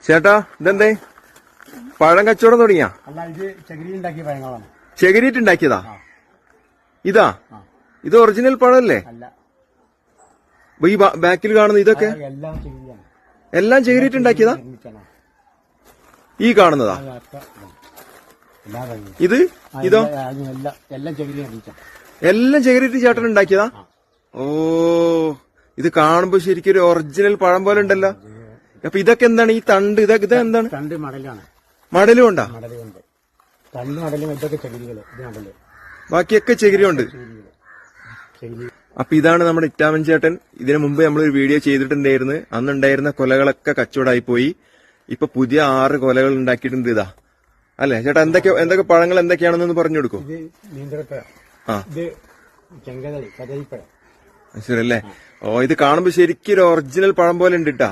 ചേട്ടാ ഇതെന്തേ പഴം കച്ചവടം തുടങ്ങിയാ? അല്ല, ഇത് ചകിരി ഉണ്ടാക്കിയ പഴങ്ങളാണ്. ചകിരിട്ടുണ്ടാക്കിയതാ? ഇതാ ഇത് ഒറിജിനൽ പഴമല്ലേ? അല്ല, ഈ ബാക്കിൽ കാണുന്ന ഇതൊക്കെ എല്ലാം ചകിരിയാണ്. എല്ലാം ചകിരിട്ടുണ്ടാക്കിയതാ? ഈ കാണുന്നതാ? ഇത് ഇതോ? എല്ലാം ചകിരിയാണ്. എല്ലാം ചകിരിട്ട് ചേട്ടൻ ഉണ്ടാക്കിയതാ? ഓ, ഇത് കാണുമ്പോ ശരിക്കും ഒരു ഒറിജിനൽ പഴം പോലെ ഉണ്ടല്ലോ. അപ്പൊ ഇതൊക്കെ എന്താണ്? ഈ തണ്ട് ഇതൊക്കെ എന്താണ്? തണ്ട് മടലാണ്. മടലും ഉണ്ടാ? മടലുണ്ട്. തണ്ട് മടലും ഇതൊക്കെ ചകിരികള്. ഇത് മടല്, ബാക്കിയൊക്കെ ചകിരിയുണ്ട്. ചകിരി. അപ്പൊ ഇതാണ് നമ്മുടെ ഇറ്റാമൻ ചേട്ടൻ. ഇതിനു മുമ്പ് നമ്മളൊരു വീഡിയോ ചെയ്തിട്ടുണ്ടായിരുന്നു. അന്നുണ്ടായിരുന്ന കൊലകളൊക്കെ കച്ചവടമായി പോയി. ഇപ്പൊ പുതിയ 6 കൊലകൾ ഉണ്ടാക്കിയിട്ടുണ്ട്. ഇതാ അല്ലെ ചേട്ടാ? എന്തൊക്കെ പഴങ്ങൾ എന്തൊക്കെയാണെന്ന് പറഞ്ഞു കൊടുക്കും. ഇത് നീന്തലപ്പഴം, ഇത് ചെങ്കതളി, കദളിപ്പഴം. ശരി അല്ലേ? ഓ, ഇത് കാണുമ്പോ ശരിക്കും ഒരു ഒറിജിനൽ പഴം പോലെ ഉണ്ട് കേട്ടാ.